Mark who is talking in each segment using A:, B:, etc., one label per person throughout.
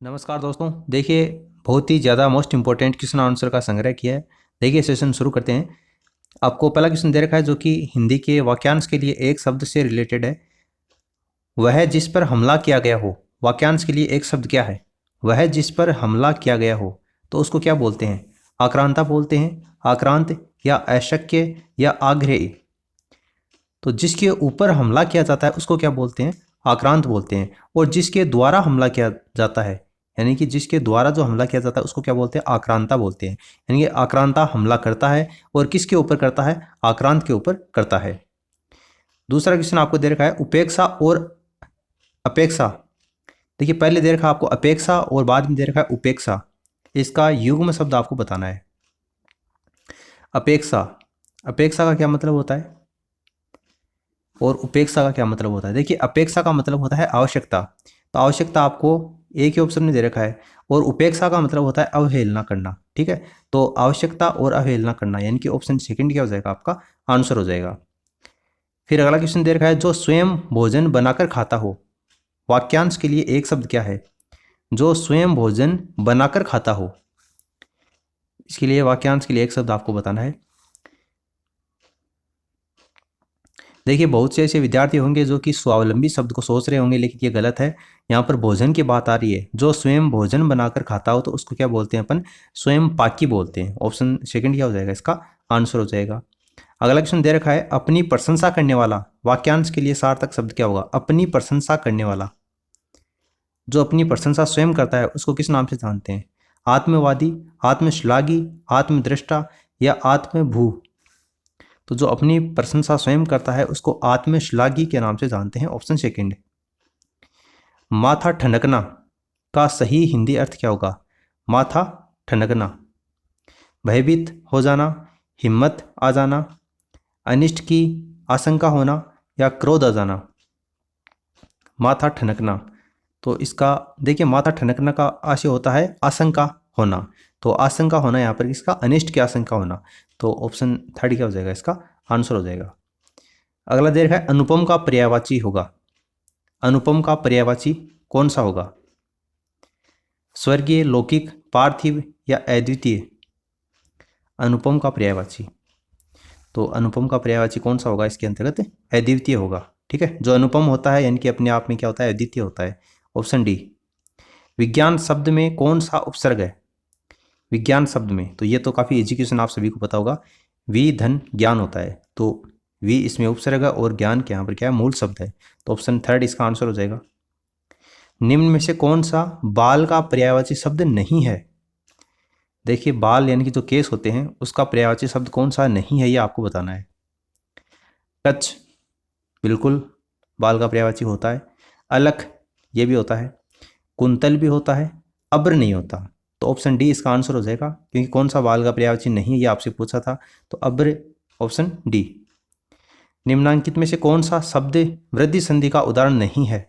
A: नमस्कार दोस्तों। देखिए, बहुत ही ज़्यादा मोस्ट इंपॉर्टेंट क्वेश्चन आंसर का संग्रह किया है। देखिए, सेशन शुरू करते हैं। आपको पहला क्वेश्चन दे रखा है जो कि हिंदी के वाक्यांश के लिए एक शब्द से रिलेटेड है। वह जिस पर हमला किया गया हो। वाक्यांश के लिए एक शब्द क्या है? वह जिस पर हमला किया गया हो, तो उसको क्या बोलते हैं? आक्रांता बोलते हैं, आक्रांत या अशक्य या आग्रही। तो जिसके ऊपर हमला किया जाता है उसको क्या बोलते हैं? आक्रांत बोलते हैं। और जिसके द्वारा हमला किया जाता है, यानी कि जिसके द्वारा जो हमला किया जाता है उसको क्या बोलते हैं? आक्रांता बोलते हैं। यानी कि आक्रांता हमला करता है और किसके ऊपर करता है? आक्रांत के ऊपर करता है। दूसरा क्वेश्चन आपको दे रखा है उपेक्षा और अपेक्षा। देखिए, पहले दे रखा है आपको अपेक्षा और बाद में दे रखा है उपेक्षा। इसका युग्म शब्द आपको बताना है। अपेक्षा, अपेक्षा का क्या मतलब होता है और उपेक्षा का क्या मतलब होता है? देखिए, अपेक्षा का मतलब होता है आवश्यकता। तो आवश्यकता आपको एक ही ऑप्शन में दे रखा है। और उपेक्षा का मतलब होता है अवहेलना करना। ठीक है, तो आवश्यकता और अवहेलना करना, यानी कि ऑप्शन सेकंड क्या हो जाएगा? आपका आंसर हो जाएगा। फिर अगला क्वेश्चन दे रखा है जो स्वयं भोजन बनाकर खाता हो। वाक्यांश के लिए एक शब्द क्या है? जो स्वयं भोजन बनाकर खाता हो। इसके लिए वाक्यांश के लिए एक शब्द आपको बताना है। देखिए, बहुत से ऐसे विद्यार्थी होंगे जो कि स्वावलंबी शब्द को सोच रहे होंगे, लेकिन ये गलत है। यहाँ पर भोजन की बात आ रही है। जो स्वयं भोजन बनाकर खाता हो तो उसको क्या बोलते हैं? अपन स्वयं पाकी बोलते हैं। ऑप्शन सेकंड क्या हो जाएगा? इसका आंसर हो जाएगा। अगला क्वेश्चन दे रखा है अपनी प्रशंसा करने वाला। वाक्यांश के लिए सार्थक शब्द क्या होगा? अपनी प्रशंसा करने वाला। जो अपनी प्रशंसा स्वयं करता है उसको किस नाम से जानते हैं? आत्मवादी, आत्मश्लाघी, आत्मदृष्टा या आत्मभू। तो जो अपनी प्रशंसा स्वयं करता है उसको आत्मश्लाघी के नाम से जानते हैं। Option second. माथा ठनकना का सही हिंदी अर्थ क्या होगा? माथा ठनकना, भयभीत हो जाना, हिम्मत आ जाना, अनिष्ट की आशंका होना या क्रोध आ जाना। माथा ठनकना, तो इसका देखिए, माथा ठनकना का आशय होता है आशंका होना। तो आशंका होना यहाँ पर इसका अनिष्ट की आशंका होना। तो ऑप्शन थर्ड क्या हो जाएगा? इसका आंसर हो जाएगा। अगला दे रखा है अनुपम का पर्यायवाची होगा। अनुपम का पर्यायवाची कौन सा होगा? स्वर्गीय, लौकिक, पार्थिव या अद्वितीय। अनुपम का पर्यायवाची, तो अनुपम का पर्यायवाची कौन सा होगा इसके अंतर्गत? अद्वितीय होगा। ठीक है, जो अनुपम होता है यानी कि अपने आप में क्या होता है? अद्वितीय होता है। Option D. विज्ञान शब्द में कौन सा उपसर्ग है? विज्ञान शब्द में, तो ये तो काफ़ी इजी क्वेश्चन, आप सभी को पता होगा। वी धन ज्ञान होता है, तो वी इसमें उपसर्ग है और ज्ञान के यहाँ पर क्या है? मूल शब्द है। तो ऑप्शन थर्ड इसका आंसर हो जाएगा। निम्न में से कौन सा बाल का पर्यायवाची शब्द नहीं है? देखिए, बाल यानी कि जो केस होते हैं उसका पर्यायवाची शब्द कौन सा नहीं है, ये आपको बताना है। टच, बिल्कुल बाल का पर्यायवाची होता है। अलख, ये भी होता है। कुंतल भी होता है। अब्र नहीं होता। तो ऑप्शन डी इसका आंसर हो जाएगा, क्योंकि कौन सा बाल का पर्यायवाची नहीं है ये आपसे पूछा था। तो अब्र, ऑप्शन डी। निम्नांकित में से कौन सा शब्द वृद्धि संधि का उदाहरण नहीं है?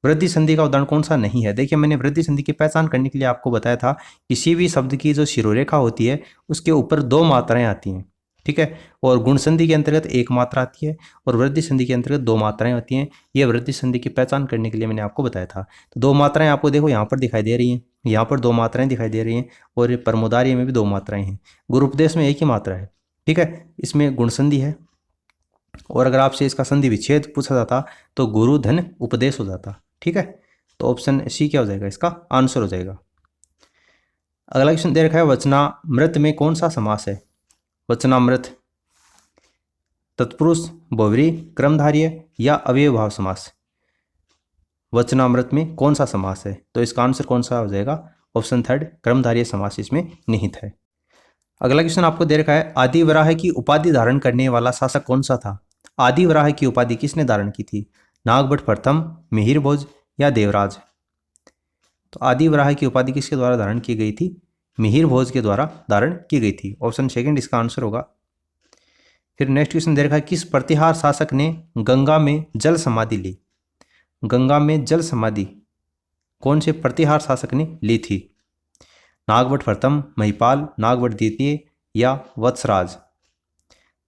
A: वृद्धि संधि का उदाहरण कौन सा नहीं है? देखिए, मैंने वृद्धि संधि की पहचान करने के लिए आपको बताया था, किसी भी शब्द की जो शिरोरेखा होती है उसके ऊपर दो मात्राएं आती हैं। ठीक है, और गुण संधि के अंतर्गत एक मात्रा आती है और वृद्धि संधि के अंतर्गत दो मात्राएं होती हैं। ये वृद्धि संधि की पहचान करने के लिए मैंने आपको बताया था। तो दो मात्राएं आपको देखो यहाँ पर दिखाई दे रही हैं, यहाँ पर दो मात्राएं दिखाई दे रही हैं, और परमुदार्य में भी दो मात्राएं हैं। गुरुपदेश में एक ही मात्रा है। ठीक है, इसमें गुण संधि है। और अगर आपसे इसका संधि विच्छेद पूछा जाता तो गुरु धन उपदेश हो जाता। ठीक है, तो ऑप्शन सी क्या हो जाएगा? इसका आंसर हो जाएगा। अगला क्वेश्चन दे रखा है वचनामृत में कौन सा समास है? वचनामृत तत्पुरुष, बहुव्रीहि, क्रमधारय या अव्ययभाव समास। वचनामृत में कौन सा समास है? तो इसका आंसर कौन सा हो जाएगा? ऑप्शन थर्ड, क्रमधारय समास इसमें निहित है। अगला क्वेश्चन आपको दे रखा है आदिवराह की उपाधि धारण करने वाला शासक कौन सा था? आदिवराह की उपाधि किसने धारण की थी? नागभट्ट प्रथम, मिहिर भोज या देवराज। तो आदिवराह की उपाधि किसके द्वारा धारण की गई थी? मिहिर भोज के द्वारा धारण की गई थी। ऑप्शन सेकंड इसका आंसर होगा। फिर नेक्स्ट क्वेश्चन दे रखा है किस प्रतिहार शासक ने गंगा में जल समाधि ली? गंगा में जल समाधि कौन से प्रतिहार शासक ने ली थी? नागभट्ट प्रथम, महिपाल, नागभट्ट द्वितीय या वत्सराज।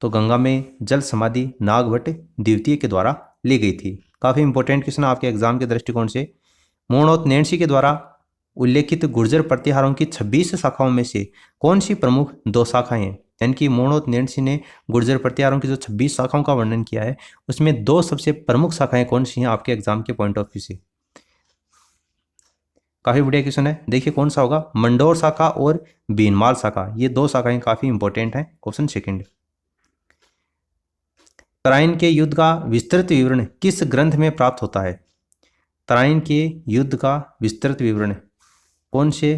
A: तो गंगा में जल समाधि नागभट्ट द्वितीय के द्वारा ली गई थी। काफ़ी इंपॉर्टेंट क्वेश्चन आपके एग्जाम के दृष्टिकोण से। मोणोत नैणसी के द्वारा उल्लेखित गुर्जर प्रतिहारों की 26 शाखाओं में से कौन सी प्रमुख 2 शाखाएं हैं? यानी कि मोहनोत नेन्सी ने गुर्जर प्रतिहारों की जो 26 शाखाओं का वर्णन किया है उसमें 2 सबसे प्रमुख शाखाएं कौन सी हैं आपके एग्जाम के पॉइंट ऑफ व्यू से? काफी बढ़िया क्वेश्चन है। देखिए कौन सा होगा, मंडोर शाखा और बीनमाल शाखा, ये 2 शाखाएं काफी इंपॉर्टेंट हैं। Option second. तराइन के युद्ध का विस्तृत विवरण किस ग्रंथ में प्राप्त होता है? तराइन के युद्ध का विस्तृत विवरण कौन से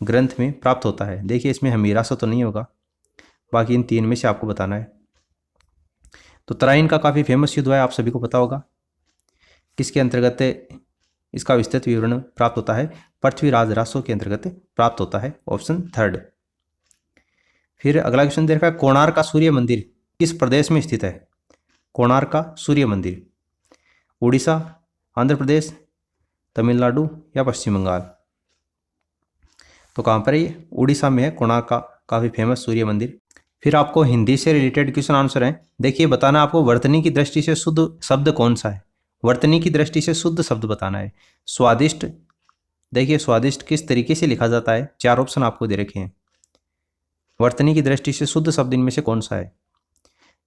A: ग्रंथ में प्राप्त होता है? देखिए इसमें हमीरा से तो नहीं होगा, बाकी इन 3 में से आपको बताना है। तो तराइन का काफ़ी फेमस युद्ध है, आप सभी को पता होगा। किसके अंतर्गत इसका विस्तृत विवरण प्राप्त होता है? पृथ्वीराज रासो के अंतर्गत प्राप्त होता है। Option third. फिर अगला क्वेश्चन देखा, कोणार्क का सूर्य मंदिर किस प्रदेश में स्थित है? कोणार्क का सूर्य मंदिर उड़ीसा, आंध्र प्रदेश, तमिलनाडु या पश्चिम बंगाल? तो कहाँ पर है ये? उड़ीसा में है कोणार्क का काफ़ी फेमस सूर्य मंदिर। फिर आपको हिंदी से रिलेटेड क्वेश्चन आंसर है। देखिए बताना आपको वर्तनी की दृष्टि से शुद्ध शब्द कौन सा है? वर्तनी की दृष्टि से शुद्ध शब्द बताना है। स्वादिष्ट, देखिए स्वादिष्ट किस तरीके से लिखा जाता है? 4 ऑप्शन आपको दे रखे हैं। वर्तनी की दृष्टि से शुद्ध शब्द इनमें से कौन सा है?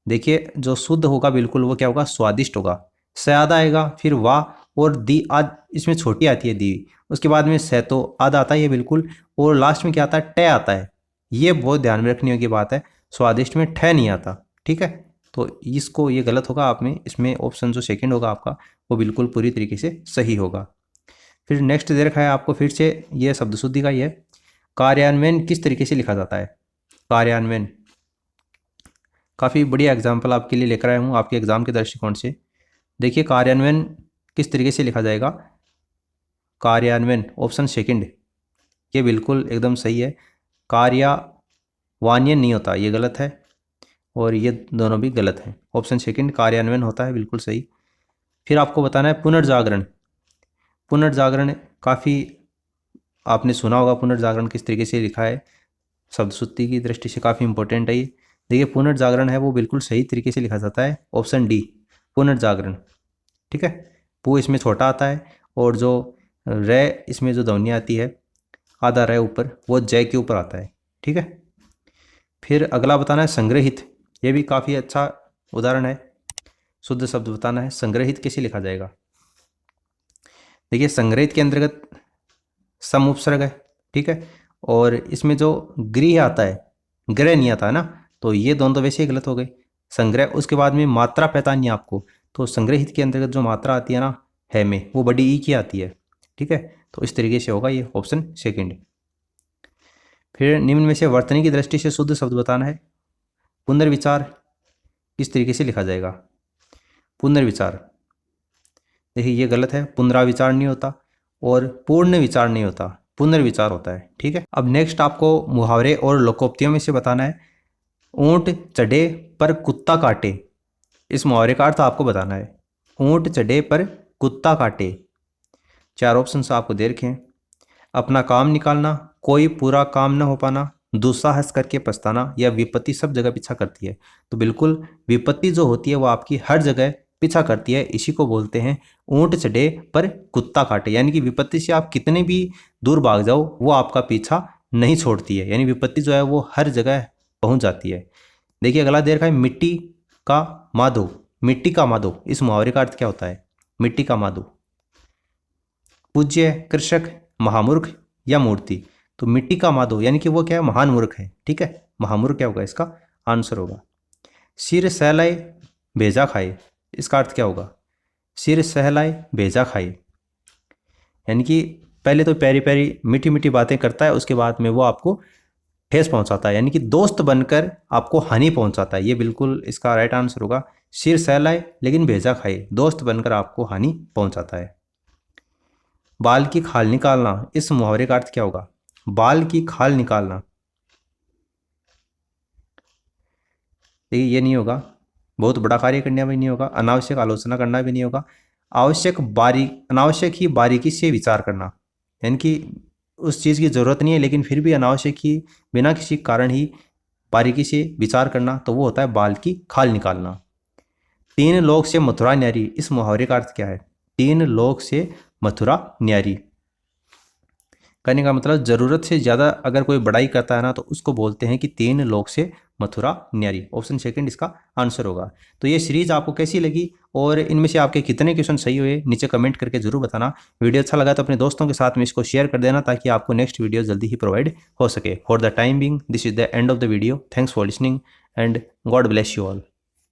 A: देखिए जो शुद्ध होगा बिल्कुल वो क्या होगा? स्वादिष्ट होगा। सयाद आएगा, फिर वाह और दी आद, इसमें छोटी आती है दी, उसके बाद में सै तो आद आता है ये बिल्कुल, और लास्ट में क्या आता है? टे आता है। ये बहुत ध्यान में रखने की बात है, स्वादिष्ट में ठे नहीं आता। ठीक है, तो इसको ये गलत होगा आप में, इसमें ऑप्शन जो सेकंड होगा आपका वो बिल्कुल पूरी तरीके से सही होगा। फिर नेक्स्ट दे रखा है आपको फिर से ये शब्द शुद्धि का ही है। कार्यान्वयन किस तरीके से लिखा जाता है? कार्यान्वयन काफ़ी बढ़िया एग्जाम्पल आपके लिए लेकर आया हूँ आपके एग्जाम के दृष्टिकोण से। देखिए कार्यान्वयन किस तरीके से लिखा जाएगा? कार्यान्वयन ऑप्शन सेकंड, ये बिल्कुल एकदम सही है। कार्यान्वयन नहीं होता, ये गलत है, और ये दोनों भी गलत हैं। ऑप्शन सेकंड कार्यान्वयन होता है, बिल्कुल सही। फिर आपको बताना है पुनर्जागरण। पुनर्जागरण काफ़ी आपने सुना होगा, पुनर्जागरण किस तरीके से लिखा है? शब्द शुद्धि की दृष्टि से काफ़ी इंपॉर्टेंट है ये। देखिए पुनर्जागरण है वो बिल्कुल सही तरीके से लिखा जाता है। ऑप्शन डी पुनर्जागरण। ठीक है, पू इसमें छोटा आता है, और जो रे इसमें जो ध्वनि आती है आधा रे ऊपर, वो जय के ऊपर आता है। ठीक है, फिर अगला बताना है संग्रहित। ये भी काफ़ी अच्छा उदाहरण है। शुद्ध शब्द बताना है, संग्रहित कैसे लिखा जाएगा? देखिए संग्रहित के अंतर्गत सम उपसर्ग है। ठीक है, और इसमें जो गृह आता है, ग्रह नहीं आता है ना, तो ये दोनों तो वैसे ही गलत हो गए। संग्रह, उसके बाद में मात्रा पहचानी है आपको, तो संग्रहित के अंतर्गत जो मात्रा आती है ना है में, वो बड़ी ई की आती है। ठीक है, तो इस तरीके से होगा ये ऑप्शन सेकंड। फिर निम्न में से वर्तनी की दृष्टि से शुद्ध शब्द बताना है। पुनर्विचार किस तरीके से लिखा जाएगा? पुनर्विचार, देखिए ये गलत है, पुनराविचार नहीं होता और पूर्ण विचार नहीं होता, पुनर्विचार होता है। ठीक है, अब नेक्स्ट आपको मुहावरे और लोकोक्तियों में से बताना है। ऊंट चढ़े पर कुत्ता काटे, इस मुहावरे का अर्थ आपको बताना है। ऊंट चढ़े पर कुत्ता काटे, 4 ऑप्शन आपको दे रखे हैं। अपना काम निकालना, कोई पूरा काम न हो पाना, दुस्साहस करके पछताना, या विपत्ति सब जगह पीछा करती है। तो बिल्कुल विपत्ति जो होती है वो आपकी हर जगह पीछा करती है, इसी को बोलते हैं ऊंट चढ़े पर कुत्ता काटे। यानी कि विपत्ति से आप कितने भी दूर भाग जाओ वो आपका पीछा नहीं छोड़ती है, यानी विपत्ति जो है वो हर जगह पहुंच जाती है। देखिए अगला दे रखा है मिट्टी का माधो। मिट्टी का माधो, इस मुहावरे का अर्थ क्या होता है? मिट्टी का माधो, पूज्य, कृषक, महामूर्ख या मूर्ति? तो मिट्टी का माधो यानी कि वो क्या है? महान मूर्ख है। ठीक है, महामूर्ख क्या होगा? इसका आंसर होगा। सिर सहलाए भेजा खाए, इसका अर्थ क्या होगा? सिर सहलाए भेजा खाए, यानी कि पहले तो प्यारी प्यारी मीठी मीठी बातें करता है, उसके बाद में वो आपको ठेस पहुंचाता है, यानी कि दोस्त बनकर आपको हानि पहुंचाता है। ये बिल्कुल इसका राइट आंसर होगा। सिर सहलाए लेकिन भेजा खाए, दोस्त बनकर आपको हानि पहुंचाता है। बाल की खाल निकालना, इस मुहावरे का अर्थ क्या होगा? बाल की खाल निकालना, देखिए ये नहीं होगा। बहुत बड़ा कार्य करना भी नहीं होगा, अनावश्यक आलोचना करना भी नहीं होगा। अनावश्यक ही बारीकी से विचार करना, यानी कि उस चीज़ की ज़रूरत नहीं है लेकिन फिर भी अनावश्यक ही बिना किसी कारण ही बारीकी से विचार करना, तो वो होता है बाल की खाल निकालना। 3 लोक से मथुरा न्यारी, इस मुहावरे का अर्थ क्या है? 3 लोक से मथुरा न्यारी, कहने का मतलब ज़रूरत से ज़्यादा अगर कोई बड़ाई करता है ना तो उसको बोलते हैं कि 3 लोक से मथुरा न्यारी। ऑप्शन सेकंड इसका आंसर होगा। तो ये सीरीज आपको कैसी लगी और इनमें से आपके कितने क्वेश्चन सही हुए नीचे कमेंट करके जरूर बताना। वीडियो अच्छा लगा तो अपने दोस्तों के साथ में इसको शेयर कर देना ताकि आपको नेक्स्ट वीडियो जल्दी ही प्रोवाइड हो सके। For the time being this is the end of the video. Thanks for listening and God bless you all.